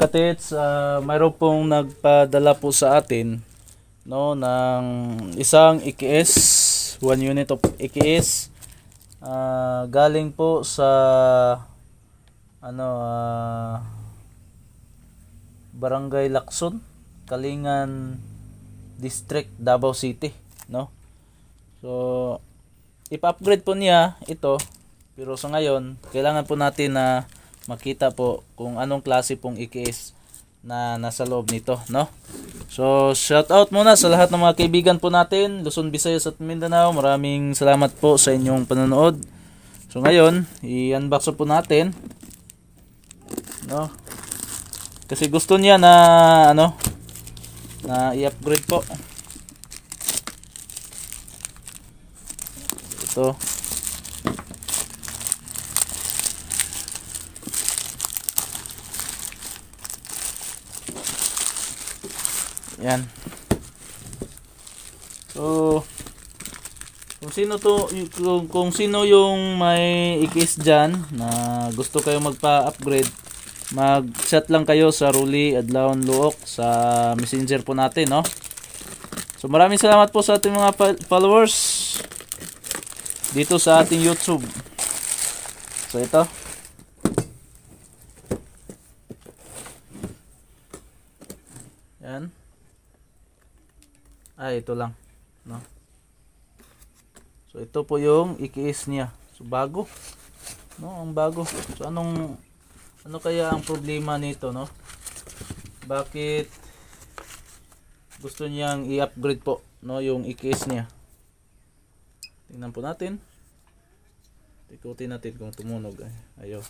katits, mayroon pong nagpadala po sa atin, no, ng isang EKS, 1 unit of EKS, galing po sa Barangay Lacson, Kalingan District, Davao City, no. So ipa-upgrade po niya ito, pero sa ngayon kailangan po natin na makita po kung anong klase pong EKS na nasa loob nito, no? So, shout out muna sa lahat ng mga kaibigan po natin, Luzon, Visayas at Mindanao. Maraming salamat po sa inyong panonood. So, ngayon, i-unbox po natin, no? Kasi gusto niya na na i-upgrade po. Ito. Yan. So, kung sino yung may EKS dyan na gusto kayo magpa-upgrade, mag-chat lang kayo sa Ruli Adlaon Luok sa messenger po natin, no? So, maraming salamat po sa ating mga followers dito sa ating YouTube. So, ito. Yan. Ito lang, no? So ito po yung EKS niya. So bago, no? Ang bago. So ano kaya ang problema nito, no? Bakit gusto niyang i-upgrade po, no, yung EKS niya? Tingnan po natin. Ikutin natin kung tumunog. Ayaw.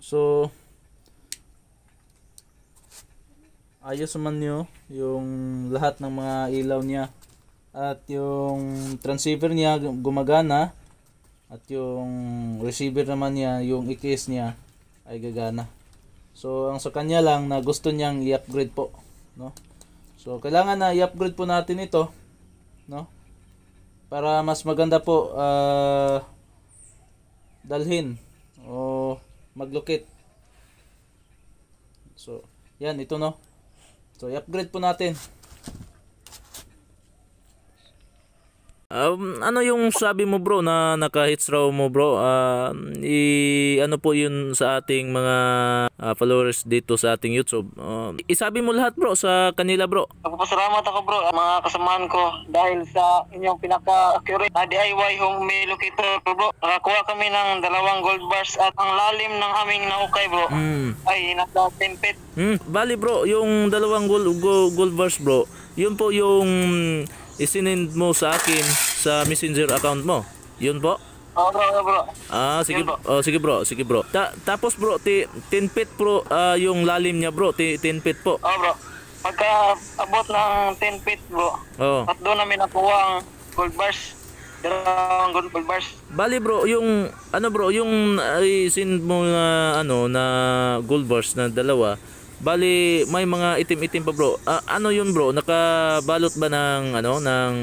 So, ayos naman nyo yung lahat ng mga ilaw niya, at yung transceiver niya gumagana, at yung receiver naman niya, yung EKS niya ay gagana. So, ang sa kanya lang na gusto niyang i-upgrade po, no? So, kailangan na i-upgrade po natin ito, no? Para mas maganda po dalhin o maglukit. So, yan, ito, no. So, i-upgrade po natin. Ano yung sabi mo, bro, na naka-hits raw mo, bro? Ano po yun sa ating mga followers dito sa ating YouTube? Isabi mo lahat, bro, sa kanila, bro. Nagpapasalamat ako, bro, mga kasamahan ko dahil sa inyong pinaka-accurate na DIY home locator, bro. Nakakuha kami ng 2 gold bars at ang lalim ng aming nahukay, bro, ay nasa 10 feet. Bali, bro, yung 2 gold bars, bro, yun po yung isinend mo sa akin sa messenger account mo. Yun po? Oo, bro. Sige. Sige, bro. Sige, bro. Tapos, bro, 10 feet, bro, yung lalim niya, bro. 10 feet po. Oo, bro. Pagka abot ng 10 feet, bro, at doon namin nakuha ang gold bars. 2 gold bars. Bali, bro, yung bro, yung isin mo na na gold bars na 2, bali may mga itim-itim pa, bro. Ano yun, bro? Nakabalot ba ng ng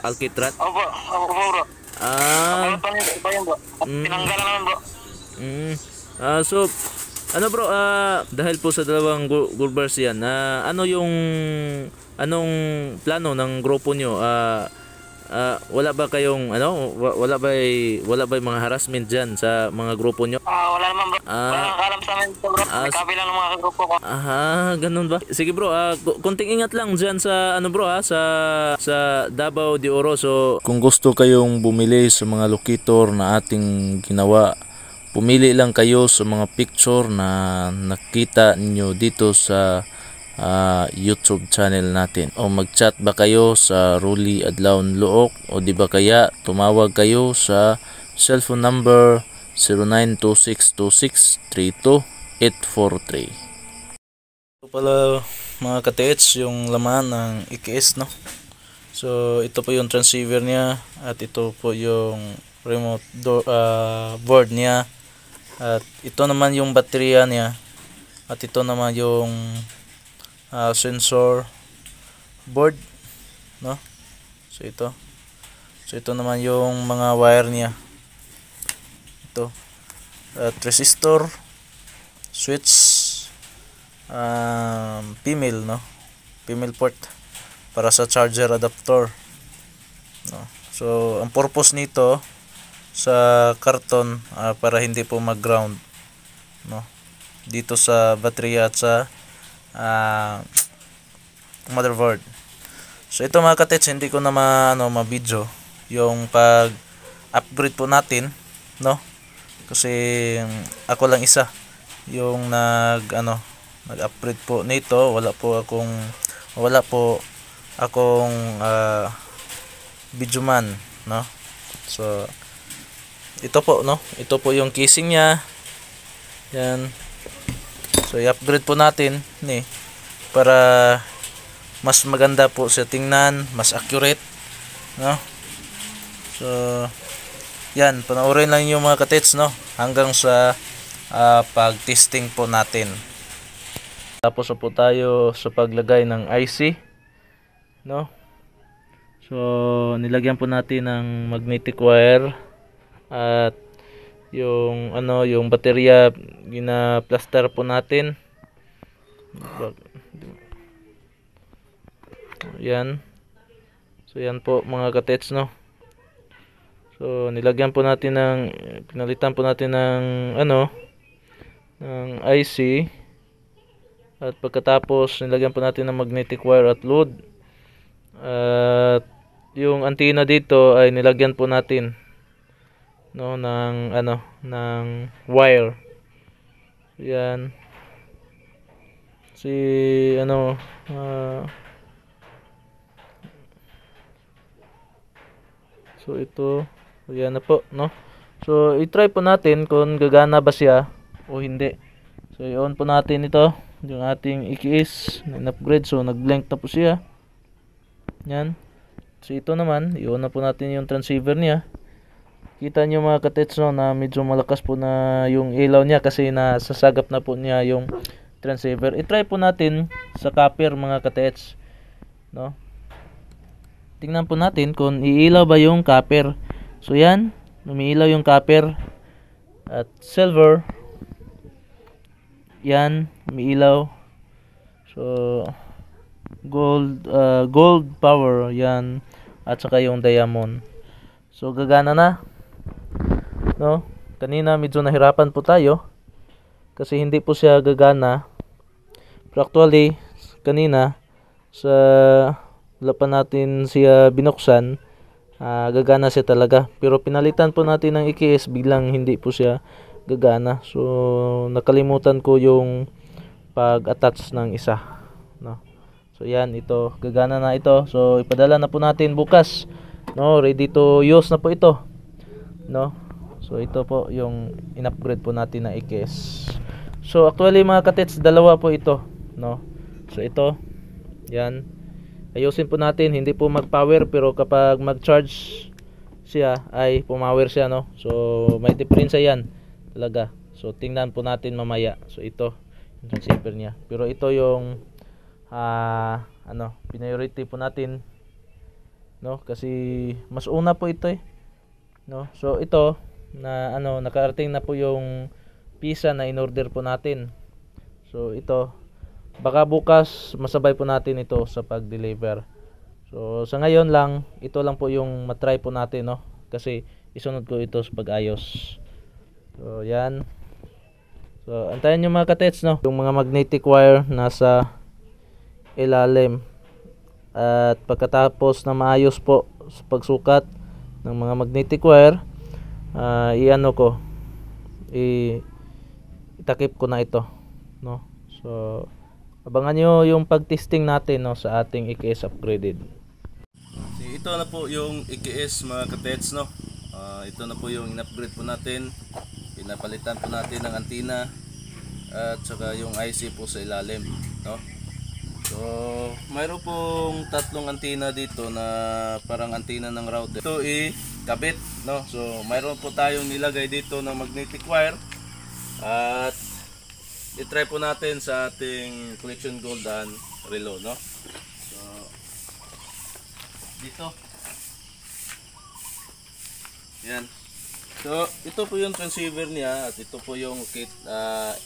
alkitrat? Opo, bro. Bro. Tinanggalan naman, bro. So bro, dahil po sa 2 gold bars yan, anong plano ng grupo nyo? Wala ba kayong wala ba mga harassment diyan sa mga grupo nyo? Wala naman, bro. Wala alam sa amin, bro. Kabilang ng mga grupo ko. Ganun ba? Sige, bro, konting ingat lang diyan sa bro, sa Davao de Oro. So kung gusto kayong bumili sa mga locator na ating ginawa, pumili lang kayo sa mga picture na nakita niyo dito sa YouTube channel natin, o mag-chat ba kayo sa Ruli Adlaon Luok, o di ba kaya tumawag kayo sa cellphone number 0926263243. Ito pala, mga katits, yung laman ng EKS, no? So ito po yung transceiver niya, at ito po yung remote board niya, at ito naman yung baterya niya, at ito naman yung sensor board, no? So ito. So ito naman yung mga wire niya. Ito. Resistor, switch, female, no? Female port para sa charger adapter, no? So ang purpose nito sa karton, para hindi po mag-ground, no, dito sa baterya at sa motherboard. So ito mga katits, hindi ko na ma-video yung pag-upgrade po natin, no, kasi ako lang isa yung nag-upgrade po nito. Wala po akong video man, no. So ito po, no, ito po yung casing niya. Yan. So i-upgrade po natin ni para mas maganda po siya tingnan, mas accurate, no. So yan, panoorin lang yung mga katits, no, hanggang sa pag-testing po natin. Tapos po tayo sa paglagay ng IC, no. So nilagyan po natin ng magnetic wire at yung yung baterya, gina-plaster po natin. Yan. So yan po mga katets, no. So nilagyan po natin pinalitan po natin ng ng IC, at pagkatapos nilagyan po natin ng magnetic wire at load, at yung antenna dito ay nilagyan po natin, no, ng ng wire. Yan. So ito, yan na po, no. So i-try po natin kung gagana ba siya o hindi. So i-on po natin ito, yung ating EKS na upgrade. So nag-blank na po siya. Yan. So ito naman, i-on na po natin yung transceiver niya. Kita nyo mga katets, no, na medyo malakas po na yung ilaw niya kasi nasasagap na po niya yung transceiver. I-try po natin sa copper mga katets, no. Tingnan po natin kung iilaw ba yung copper. So yan, umiilaw yung copper. At silver, yan, umiilaw. So gold power, yan, at saka yung diamond. So gagana na, no. Kanina medyo nahirapan po tayo kasi hindi po siya gagana. Pero actually kanina wala pa natin siya binuksan, gagana siya talaga. Pero pinalitan po natin ng EKS, biglang hindi po siya gagana. So nakalimutan ko yung pag-attach ng isa, no. So yan, ito gagana na ito. So ipadala na po natin bukas, no. Ready to use na po ito, no. So ito po yung in-upgrade po natin na EKS. So actually mga katits, dalawa po ito, no. So ito, yan, ayusin po natin. Hindi po mag-power, pero kapag mag-charge siya ay pumower siya, no. So may diferensya yan talaga. So tingnan po natin mamaya. So ito yung transceiver niya, pero ito yung priority po natin, no, kasi mas una po ito, no. So ito na nakarating na po yung pisa na in-order po natin. So ito, baka bukas masabay po natin ito sa pag-deliver. So sa ngayon lang, ito lang po yung matry po natin, no, kasi isunod ko ito sa pag-ayos. So yan. So antayin nyo mga katets, no, yung mga magnetic wire nasa ilalim. At pagkatapos na maayos po sa pagsukat ng mga magnetic wire, itakip ko na ito, no. So abangan nyo yung pag-testing natin, no, sa ating EKS upgraded. Ito na po yung EKS mga katets, no. Ito na po yung in-upgrade po natin. Pinapalitan po natin ng antenna at saka yung IC po sa ilalim, no. So mayroon pong tatlong antenna dito na parang antenna ng router. Ito kabit, no. So mayroon po tayong nilagay dito ng magnetic wire, at i-try po natin sa ating collection gold and relo, no. So dito Yan. So, ito po yung transceiver niya at ito po yung kit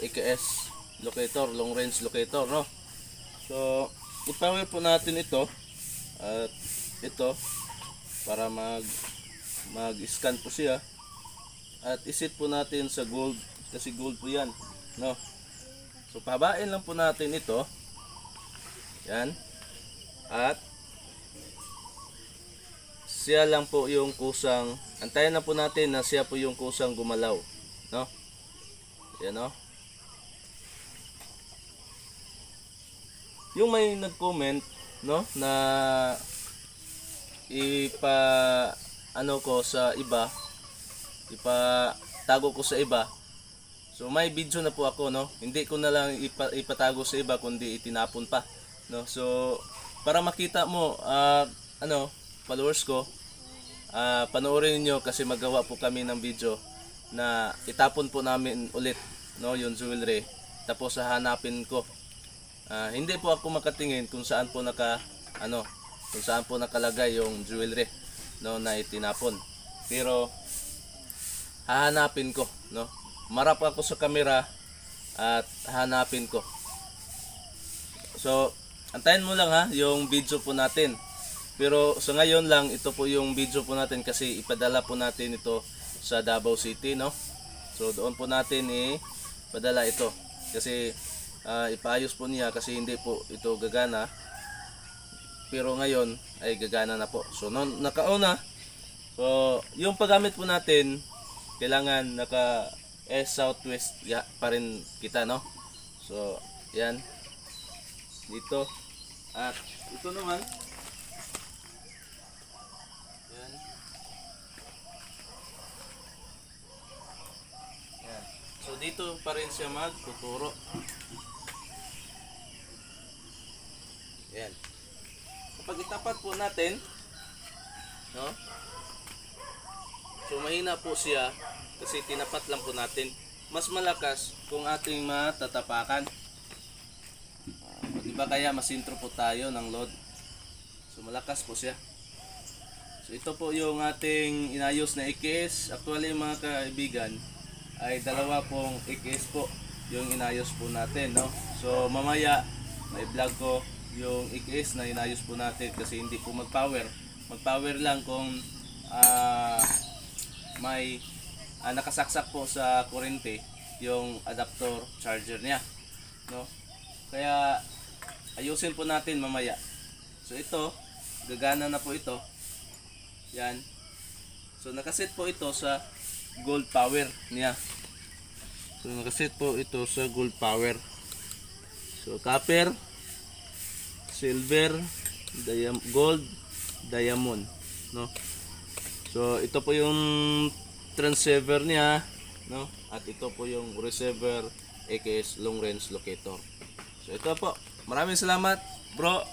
AKS locator, long range locator, no? So, i-power po natin ito at ito para mag-scan po siya at iset po natin sa gold kasi gold po yan, no? So, pahabain lang po natin ito. Yan. At siya lang po yung kusang, antayin na po natin na siya po yung kusang gumalaw, no? Yan, no? Yung may nag-comment, no, na ano ko sa iba, ipatago ko sa iba. So may video na po ako, no? Hindi ko na lang ipatago sa iba kundi itinapon pa, no? So para makita mo followers ko, panoorin niyo kasi magawa po kami ng video na itapon po namin ulit, no, yung jewelry. Tapos hahanapin ko. Hindi po ako makatingin kung saan po kung saan po nakalagay yung jewelry, no, na itinapon. Pero hahanapin ko, no. Marap ako sa camera at hahanapin ko. So, antayin mo lang ha yung video po natin. Pero sa ngayon lang, ito po yung video po natin kasi ipadala po natin ito sa Davao City, no? So doon po natin ipadala ito. Kasi ipaayos po niya kasi hindi po ito gagana. Pero ngayon ay gagana na po. So nakauna. So yung paggamit po natin, kailangan naka southwest pa rin kita, no? So yan. Dito. At ito naman. So dito pa rin siya magtuturo. Yan. Kapag itapat po natin, no? So mahina po siya kasi tinapat lang po natin. Mas malakas kung ating matatapakan. Diba kaya masintro po tayo ng load. So malakas po siya. So ito po yung ating inayos na AKS. Actually mga kaibigan, ay dalawa pong AKS po yung inayos po natin, no? So mamaya may vlog ko yung AKS na inayos po natin kasi hindi po mag-power lang kung may nakasaksak po sa kuryente yung adapter charger niya, no? Kaya ayusin po natin mamaya. So ito gagana na po ito. Yan. So nakaset po ito sa gold power niya. So nakaset po ito sa gold power. So copper, silver, gold, diamond, no? So ito po yung transceiver niya, no? At ito po yung receiver AKS long range locator. So ito po. Maraming salamat, bro.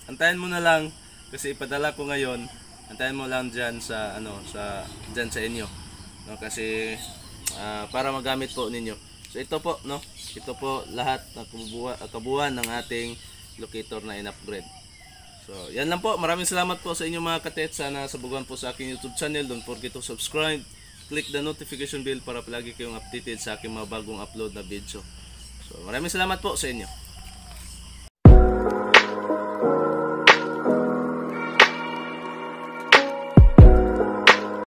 Antayin mo na lang kasi ipadala ko ngayon. Antayin mo lang diyan sa diyan sa inyo, no, kasi para magamit po ninyo. So ito po, no, ito po lahat ng kabuuan ng ating locator na in-upgrade. So yan lang po. Maraming salamat po sa inyo mga katet. Sana sabugan po sa aking YouTube channel. Don't forget to subscribe, click the notification bell para palagi kayong updated sa aking mga bagong upload na video. So maraming salamat po sa inyo.